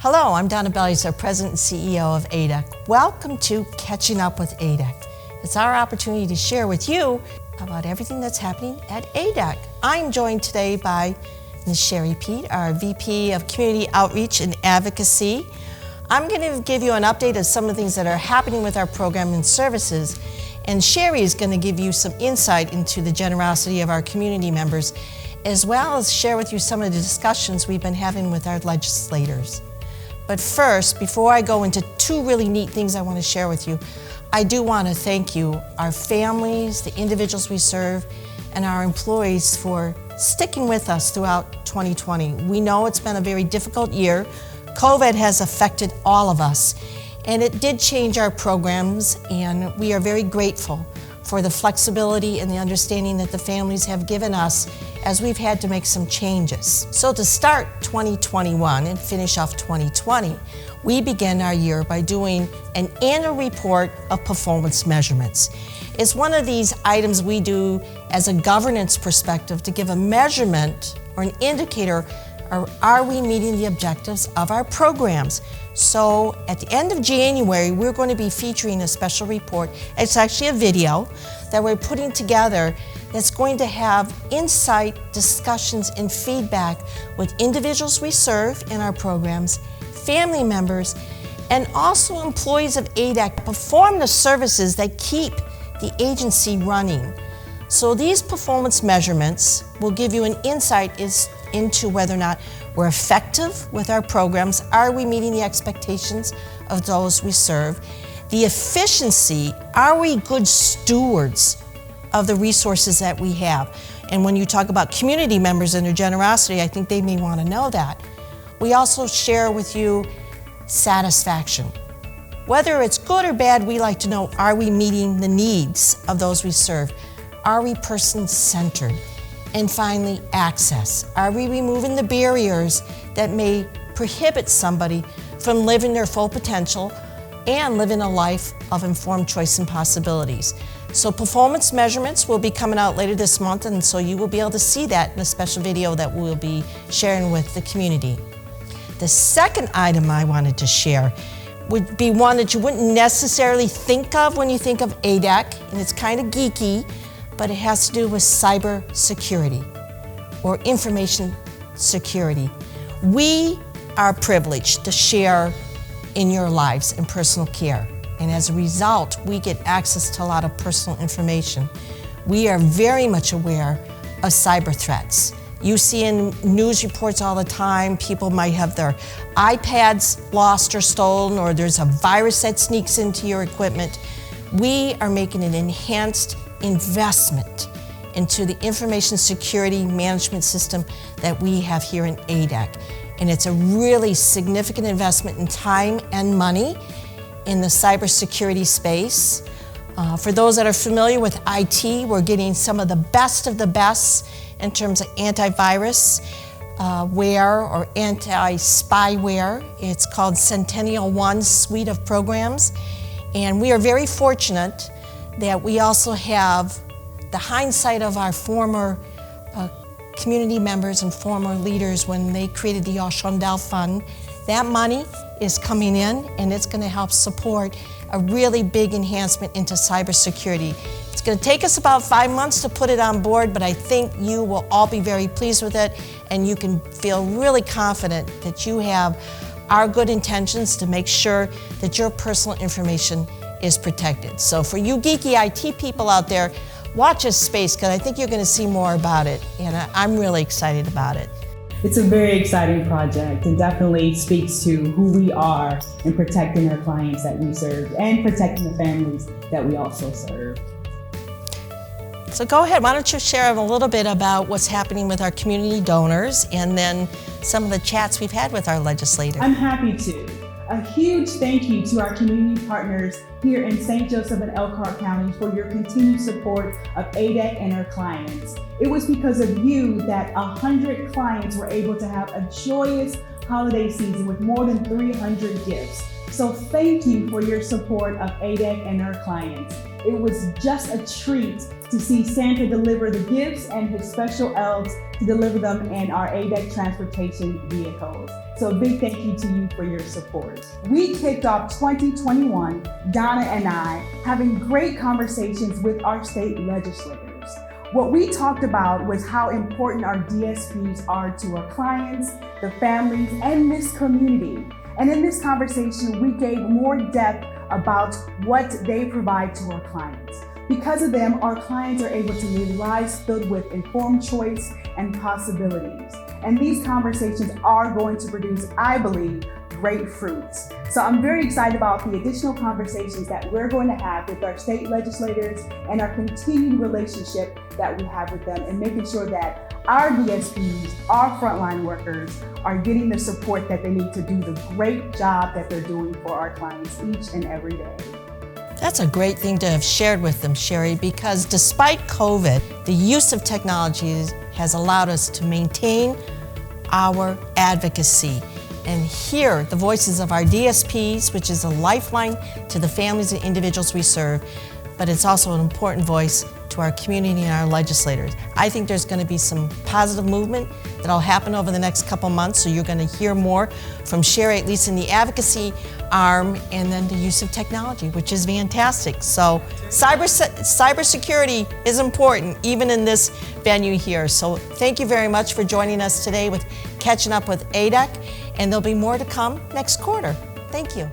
Hello, I'm Donna Belusar, President and CEO of ADEC. Welcome to Catching Up with ADEC. It's our opportunity to share with you about everything that's happening at ADEC. I'm joined today by Ms. Cherri Peate, our VP of Community Outreach and Advocacy. I'm going to give you an update of some of the things that are happening with our program and services, and Cherri is going to give you some insight into the generosity of our community members, as well as share with you some of the discussions we've been having with our legislators. But first, before I go into two really neat things I want to share with you, I do want to thank you, our families, the individuals we serve, and our employees for sticking with us throughout 2020. We know it's been a very difficult year. COVID has affected all of us, and it did change our programs, and we are very grateful for the flexibility and the understanding that the families have given us as we've had to make some changes. So to start 2021 and finish off 2020, we began our year by doing an annual report of performance measurements. It's one of these items we do as a governance perspective to give a measurement or an indicator of are we meeting the objectives of our programs. So at the end of January, we're going to be featuring a special report. It's actually a video that we're putting together that's going to have insight, discussions, and feedback with individuals we serve in our programs, family members, and also employees of ADEC perform the services that keep the agency running. So these performance measurements will give you an insight into whether or not we're effective with our programs. Are we meeting the expectations of those we serve? The efficiency, are we good stewards of the resources that we have? And when you talk about community members and their generosity, I think they may want to know that. We also share with you satisfaction. Whether it's good or bad, we like to know, are we meeting the needs of those we serve? Are we person-centered? And finally, access. Are we removing the barriers that may prohibit somebody from living their full potential and living a life of informed choice and possibilities? So performance measurements will be coming out later this month, and so you will be able to see that in a special video that we'll be sharing with the community. The second item I wanted to share would be one that you wouldn't necessarily think of when you think of ADEC, and it's kind of geeky, but it has to do with cyber security or information security. We are privileged to share in your lives and personal care, and as a result, we get access to a lot of personal information. We are very much aware of cyber threats. You see in news reports all the time, people might have their iPads lost or stolen, or there's a virus that sneaks into your equipment. We are making an enhanced investment into the information security management system that we have here in ADEC. And it's a really significant investment in time and money in the cybersecurity space. For those that are familiar with IT, we're getting some of the best in terms of antivirus ware or anti-spyware. It's called Centennial One suite of programs. And we are very fortunate that we also have the hindsight of our former community members and former leaders when they created the Chandel Fund. That money is coming in, and it's going to help support a really big enhancement into cybersecurity. It's going to take us about 5 months to put it on board, but I think you will all be very pleased with it, and you can feel really confident that you have our good intentions to make sure that your personal information is protected. So for you geeky IT people out there, watch this space, because I think you're going to see more about it, and I'm really excited about it. It's a very exciting project and definitely speaks to who we are in protecting our clients that we serve and protecting the families that we also serve. So go ahead, why don't you share a little bit about what's happening with our community donors and then some of the chats we've had with our legislators. I'm happy to. A huge thank you to our community partners here in St. Joseph and Elkhart County for your continued support of ADEC and our clients. It was because of you that 100 clients were able to have a joyous holiday season with more than 300 gifts. So thank you for your support of ADEC and our clients. It was just a treat to see Santa deliver the gifts and his special elves to deliver them in our ADEC transportation vehicles. So a big thank you to you for your support. We kicked off 2021, Donna and I, having great conversations with our state legislators. What we talked about was how important our DSPs are to our clients, the families, and this community. And in this conversation, we gave more depth about what they provide to our clients. Because of them, our clients are able to live lives filled with informed choice and possibilities. And these conversations are going to produce, I believe, great fruits. So I'm very excited about the additional conversations that we're going to have with our state legislators and our continued relationship that we have with them, and making sure that our DSPs, our frontline workers, are getting the support that they need to do the great job that they're doing for our clients each and every day. That's a great thing to have shared with them, Cherri, because despite COVID, the use of technology has allowed us to maintain our advocacy and hear the voices of our DSPs, which is a lifeline to the families and individuals we serve, but it's also an important voice to our community and our legislators. I think there's going to be some positive movement that'll happen over the next couple months, so you're going to hear more from Cherri, at least in the advocacy arm, and then the use of technology, which is fantastic. So cybersecurity is important, even in this venue here. So thank you very much for joining us today with Catching Up with ADEC, and there'll be more to come next quarter. Thank you.